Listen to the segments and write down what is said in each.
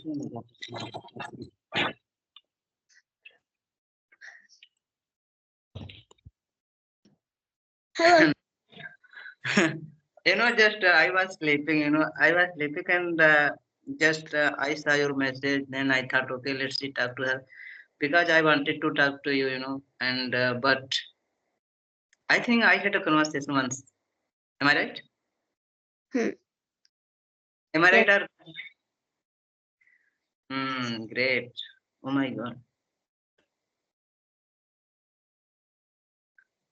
Hello. Just I was sleeping. I was sleeping and just I saw your message. Then I thought, okay, let's see, talk to her because I wanted to talk to you. And but I think I had a conversation once. Am I right? Hmm. Am I Yes. right? Great. Oh my God.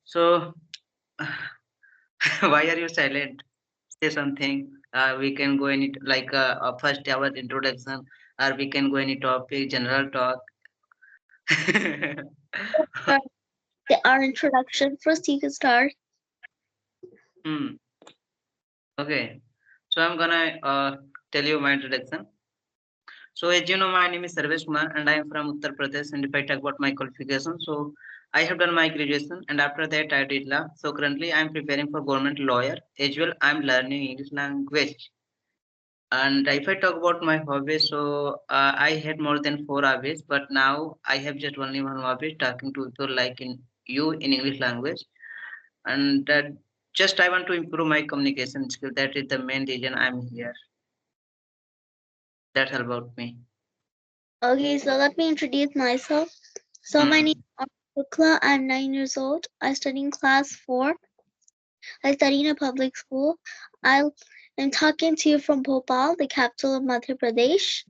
So, why are you silent? Say something. We can go any like first hour introduction, or we can go any topic, general talk. Our introduction. First, you can start. Hmm. Okay. So I'm gonna tell you my introduction. So as you know, my name is Sarvesh Kumar, and I am from Uttar Pradesh. And if I talk about my qualification, so I have done my graduation, and after that I did law. So currently I am preparing for government lawyer. As well, I am learning English language. And if I talk about my hobbies, so I had more than four hobbies, but now I have just only one hobby, talking to people like in English language. And just I want to improve my communication skill. That is the main reason I'm here. That's all about me. Okay, so let me introduce myself. So my name is Aarna. I'm 9 years old. I study in class 4. I study in a public school. I am talking to you from Bhopal, the capital of Madhya Pradesh.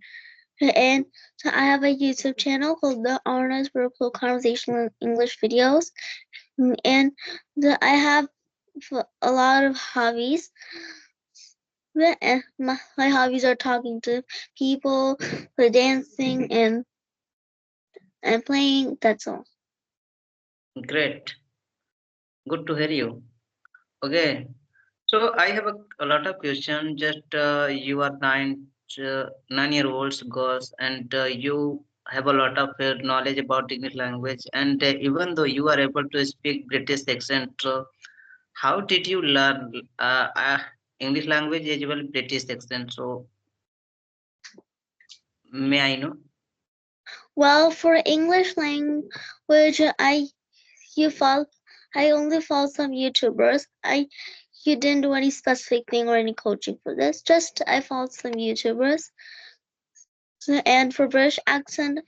And so I have a YouTube channel called the Aarna's Virtual Conversational English Videos. And I have a lot of hobbies. My hobbies are talking to people, dancing, and playing. That's all. Great. Good to hear you. Okay. So I have a lot of questions. Just you are 9-year-olds girls, and you have a lot of knowledge about English language. And even though you are able to speak British accent, so how did you learn English language as well British accent? So may I know? Well, for English language, you follow. I only follow some YouTubers. You didn't do any specific thing or any coaching for this. Just I followed some YouTubers. And for British accent,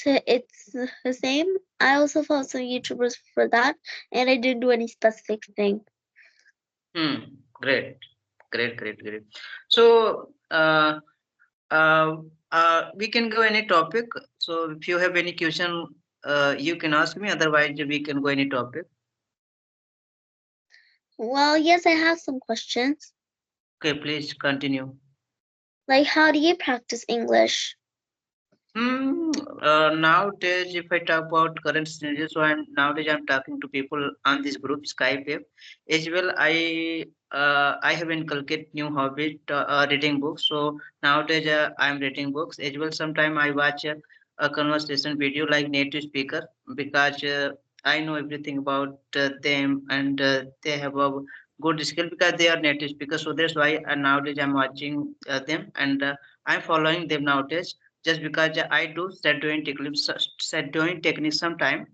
it's the same. I also follow some YouTubers for that, and I didn't do any specific thing. Great, great, great, great. So we can go any topic. So if you have any question, you can ask me. Otherwise, we can go any topic. Well, yes, I have some questions. Okay, please continue. Like, how do you practice English? Nowadays, if I talk about current scenario, so nowadays I'm talking to people on this group Skype app. As well, I have inculcated new hobby, reading books. So nowadays I'm reading books. As well, sometime I watch a conversation video like native speaker because I know everything about them and they have a good skill because they are native speakers. So that's why nowadays I'm watching them and I'm following them nowadays just because I do set doing techniques sometime,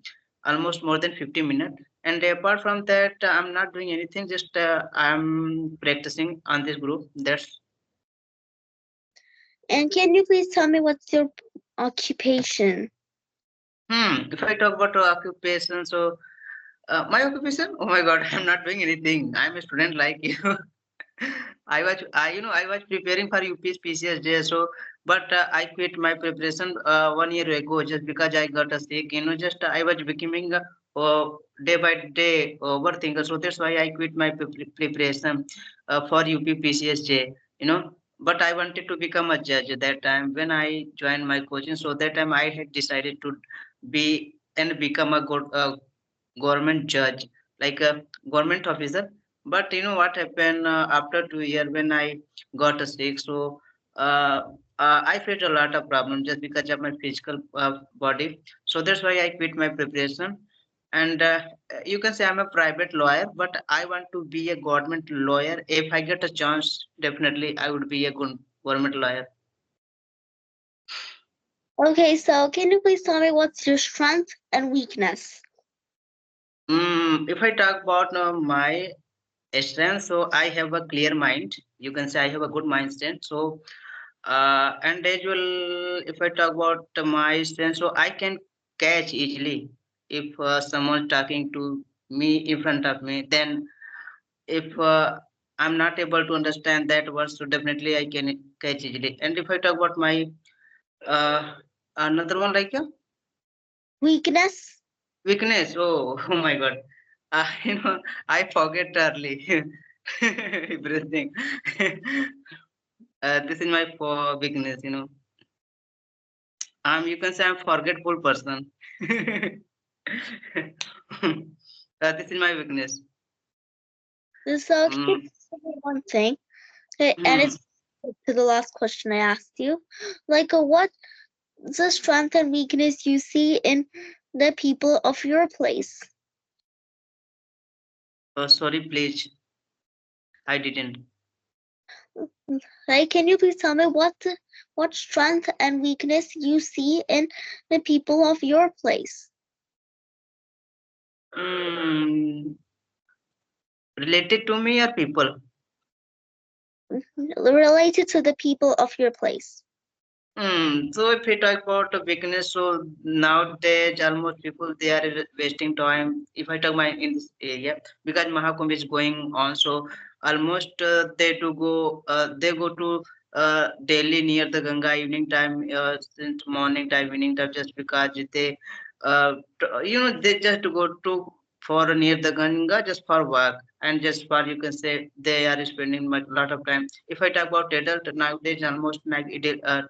almost more than 50 minutes. And apart from that, I'm not doing anything. Just I'm practicing on this group. That's And can you please tell me what's your occupation? If I talk about occupation, so my occupation. Oh my God, I'm not doing anything. I'm a student like you. I was preparing for UPS PCS so but I quit my preparation 1 year ago just because I got a sick. Just I was becoming day by day overthinker. So that's why I quit my preparation for UP PCSJ. But I wanted to become a judge at that time when I joined my coaching. So that time I had decided to be and become a good government judge, like a government officer. But you know what happened after 2 years when I got a sick. So I faced a lot of problems just because of my physical body. So that's why I quit my preparation. And you can say I'm a private lawyer, but I want to be a government lawyer. If I get a chance, definitely I would be a good government lawyer. Okay, so can you please tell me what's your strength and weakness? If I talk about my strength, so I have a clear mind. You can say I have a good mind strength. So, and as well, if I talk about my strength, so I can catch easily if someone talking to me in front of me. Then, if I'm not able to understand that word, so definitely I can catch easily. And if I talk about my uh, another one like Weakness? weakness, oh, oh my God, I forget early everything. This is my weakness. You can say I'm forgetful person. This is my weakness. So can you Mm, tell me one thing? Okay, and mm. it's to the last question I asked you. Like, what's the strength and weakness you see in the people of your place? Sorry, please. I didn't. Like, can you please tell me what strength and weakness you see in the people of your place? Mm, related to me or people? Related to the people of your place. So if we talk about the weakness, so nowadays almost people they are wasting time. If I talk my in this area because Mahakumbh is going on, so almost they go to daily near the Ganga evening time, since morning time, evening time, just because they just go to for near the Ganga just for work and just for you can say they are spending much lot of time. If I talk about adult nowadays, almost like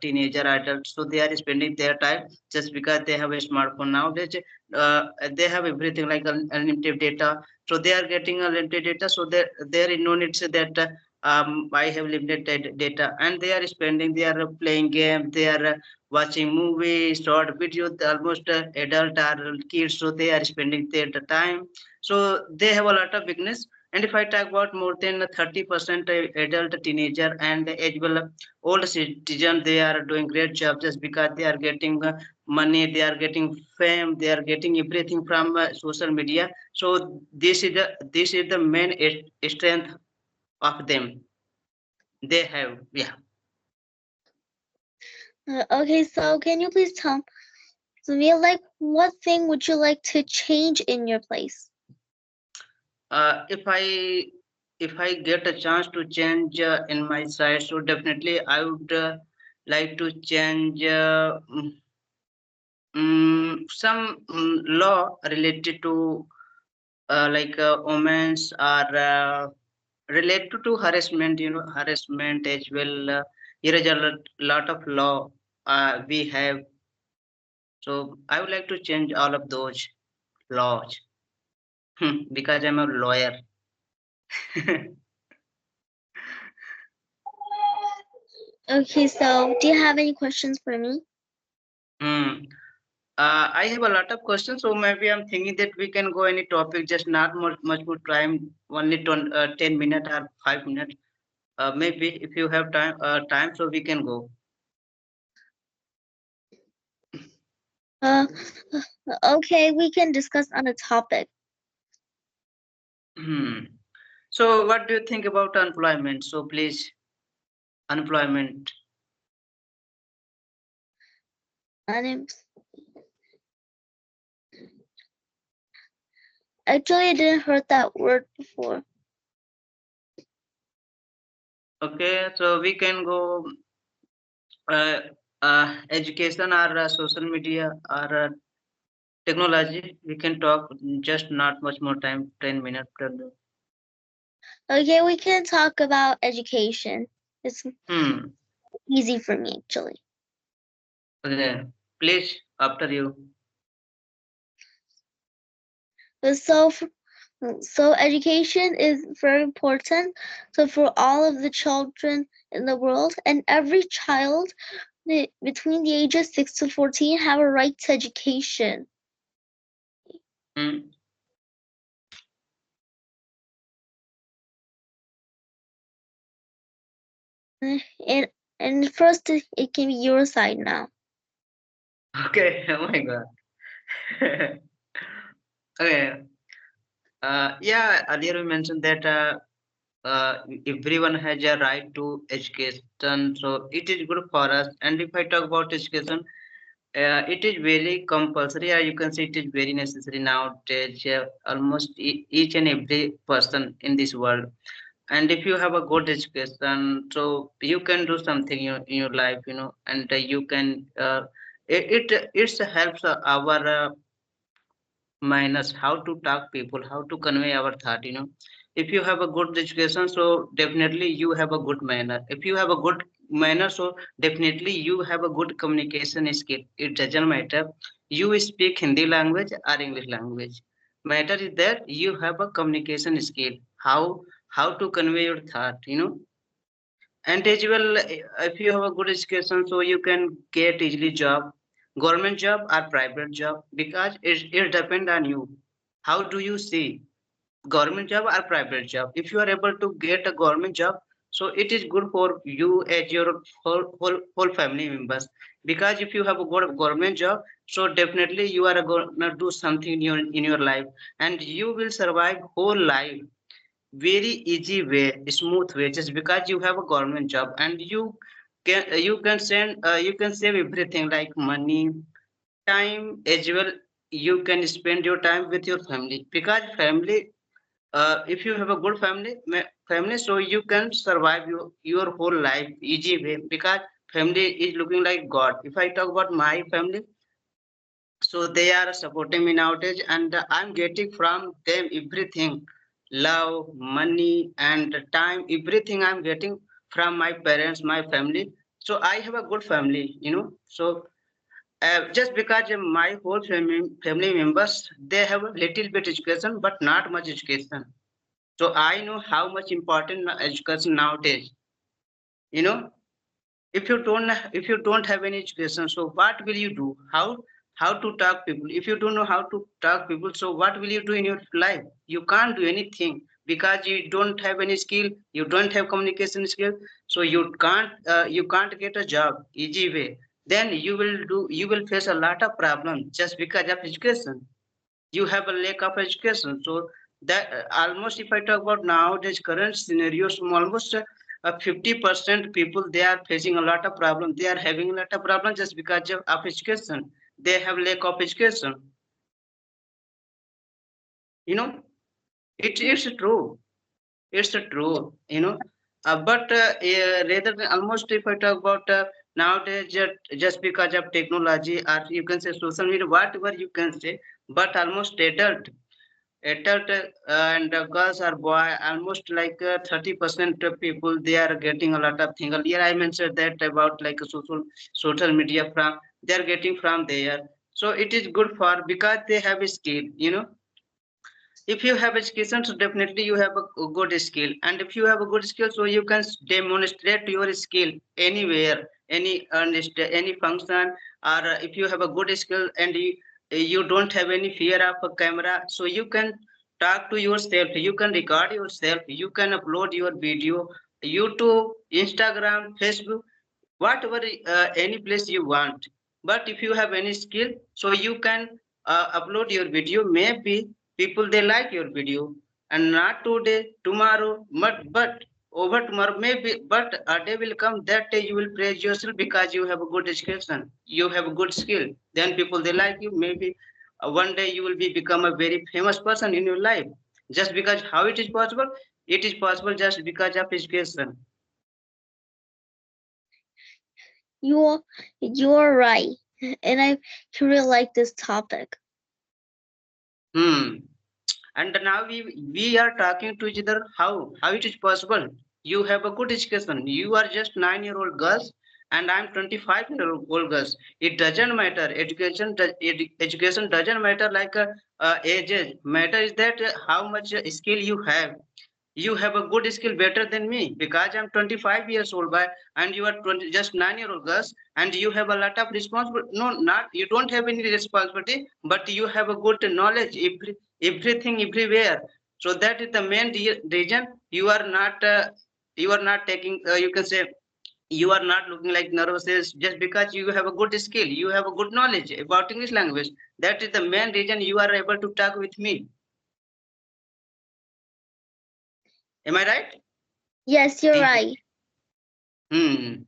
teenager adults, so they are spending their time just because they have a smartphone nowadays. They have everything like unlimited data, so they are getting unlimited data. So there is no need to that. I have limited data, and they are spending. They are playing game. They are watching movies, short videos. Almost adult or kids, so they are spending their time. So they have a lot of weakness. And if I talk about more than 30% adult teenager and as well old citizen, they are doing great job just because they are getting money, they are getting fame, they are getting everything from social media. So this is the main strength of them. They have, yeah. Okay, so can you please tell me, like, what thing would you like to change in your place? If I get a chance to change in my side, so definitely I would like to change. Some law related to women's are related to harassment, harassment as well. Here is a lot of law we have. So I would like to change all of those laws because I'm a lawyer. Okay, so do you have any questions for me? Hmm. I have a lot of questions, so maybe I'm thinking that we can go any topic, just not much more time, only 10 minutes or 5 minutes. Maybe if you have time, so we can go. Uh, okay, we can discuss on a topic. Hmm. So, what do you think about unemployment? So, please, unemployment. And actually, I didn't heard that word before. Okay, so we can go uh, education or social media or technology. We can talk just not much more time, 10 minutes. Okay, we can talk about education. It's Hmm. easy for me, actually. Okay. Please, after you. So, so education is very important. So for all of the children in the world, and every child between the ages 6 to 14 have a right to education. Hmm. And and first, it can be your side now. Okay. Oh my God. Okay. Yeah. Earlier we mentioned that everyone has a right to education, so it is good for us. And if I talk about education, it is very compulsory, or you can say it is very necessary nowadays. Almost each and every person in this world. And if you have a good education, so you can do something in your life, and you can. It helps our minus how to talk people, how to convey our thought. If you have a good education, so definitely you have a good manner. If you have a good manner, so definitely you have a good communication skill. It doesn't matter you speak Hindi language or English language. Matter is that you have a communication skill, how to convey your thought. And as well, if you have a good education, so you can get easily job, government job or private job, because it depend on you. How do you see government job or private job? If you are able to get a government job, so it is good for you as your whole family members. Because if you have a good government job, so definitely you are gonna do something in your life, and you will survive whole life very easy way, smooth way, just because you have a government job. And you can save everything like money, time as well. You can spend your time with your family, because family, if you have a good family, so you can survive your whole life easy way, because family is looking like God. If I talk about my family, so they are supporting me nowadays, and I'm getting from them everything, love, money, and time. Everything I'm getting from my parents, my family. So I have a good family. So just because my whole family members, they have a little bit education but not much education. So I know how much important education nowadays. you know if you don't have any education, so what will you do? How to talk people? If you don't know how to talk people, so what will you do in your life? You can't do anything, because you don't have any skill, you don't have communication skill. So you can't get a job easy way. Then you will face a lot of problems just because of education. You have a lack of education. So that almost, if I talk about nowadays current scenarios, almost 50% people, they are facing a lot of problem, they are having a lot of problem just because of education. They have lack of education. you know it's true. It's true. But rather than, almost if I talk about nowadays, just because of technology, or you can say social media, whatever you can say, but almost adult and girls or boy, almost like 30% of people, they are getting a lot of things. Earlier I mentioned that about like social media, from they are getting from there. So it is good for, because they have a skill. If you have education, so definitely you have a good skill. And if you have a good skill, so you can demonstrate your skill anywhere, any function. Or if you have a good skill, and you don't have any fear of a camera, so you can talk to yourself, you can record yourself, you can upload your video, YouTube, Instagram, Facebook, whatever, any place you want. But if you have any skill, so you can upload your video. Maybe people, they like your video, and not today, tomorrow, but over tomorrow maybe, but a day will come, that day you will praise yourself, because you have a good education, you have a good skill. Then people, they like you. Maybe one day you will become a very famous person in your life. Just because, how it is possible? It is possible just because of education. You're right, and I really like this topic. Hmm. And now we are talking to each other, how it is possible. You have a good education, you are just 9-year-old girls, and I'm 25-year-old girls. It doesn't matter, education doesn't matter, like age. Matter is that how much skill you have. You have a good skill better than me, because I'm 25 years old by, and you are 20, just 9-year-old girls, and you have a lot of responsibility. No, not you don't have any responsibility, but you have a good knowledge, everything, everywhere. So that is the main reason you are not taking, you can say, you are not looking like nervous just because you have a good skill, you have a good knowledge about English language. That is the main reason you are able to talk with me. Am I right? Yes, you're right. Hmm.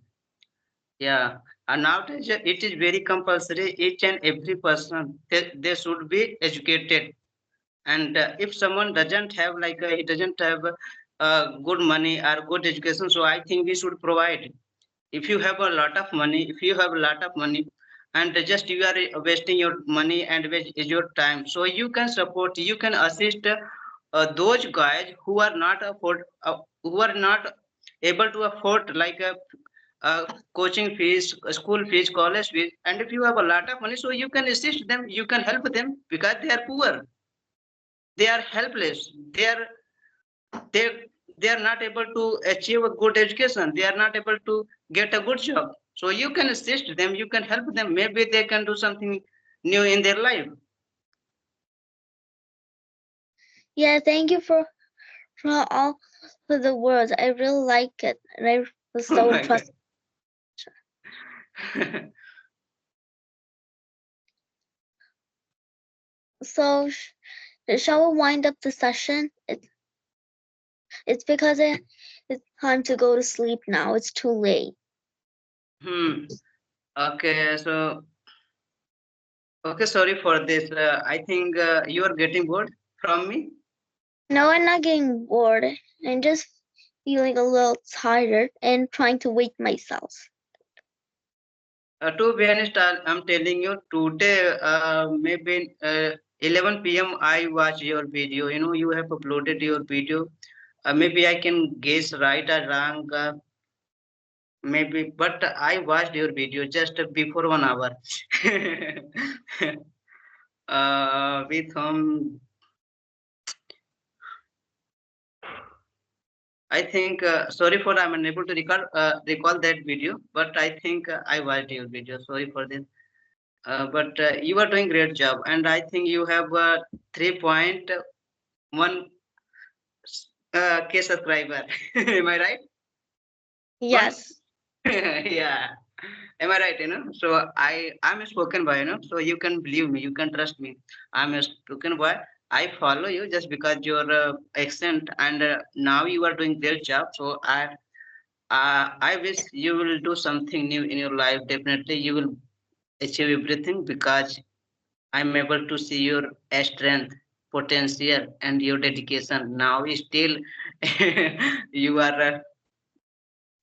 Yeah. And nowadays it is very compulsory. Each and every person they should be educated. And if someone doesn't have he doesn't have good money or good education, so I think we should provide. If you have a lot of money, if you have a lot of money, and just you are wasting your money and waste your time, so you can support, you can assist those guys who are not able to afford coaching fees, school fees, college fees. And if you have a lot of money, so you can assist them, you can help them because they are poor, they are helpless, they they are not able to achieve a good education, they are not able to get a good job. So you can assist them, you can help them, maybe they can do something new in their life. Yeah, thank you for all for the words. I really like it, and I was Oh so my God. impressed. So, shall we wind up the session? It's because it's time to go to sleep now. It's too late. Okay, so okay, sorry for this. I think you are getting bored from me. No, I'm not getting bored. I'm just feeling a little tired and trying to wake myself. To be honest, I'm telling you today, maybe 11 p.m. I watch your video. You know, you have uploaded your video. Maybe I can guess right or wrong. Maybe, but I watched your video just before 1 hour. With I think sorry for I'm unable to recall that video, but I think I watched your video. Sorry for this. But you are doing great job, and I think you have 3.1 K subscriber. Am I right? One. Yes. Yeah. Am I right? So I'm a spoken boy. So you can believe me, you can trust me. I'm a spoken boy. I follow you just because your accent, and now you are doing their job. So I wish you will do something new in your life. Definitely, you will achieve everything because I'm able to see your strength, potential, and your dedication. Now, still, you are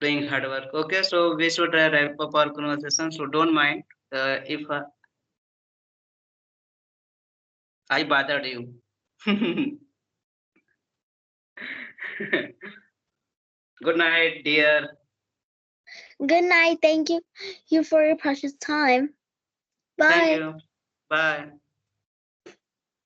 doing hard work. Okay, so we should wrap up our conversation. So don't mind if I bothered you. Good night, dear. Good night. Thank you for your precious time. Thank Bye. you. Bye.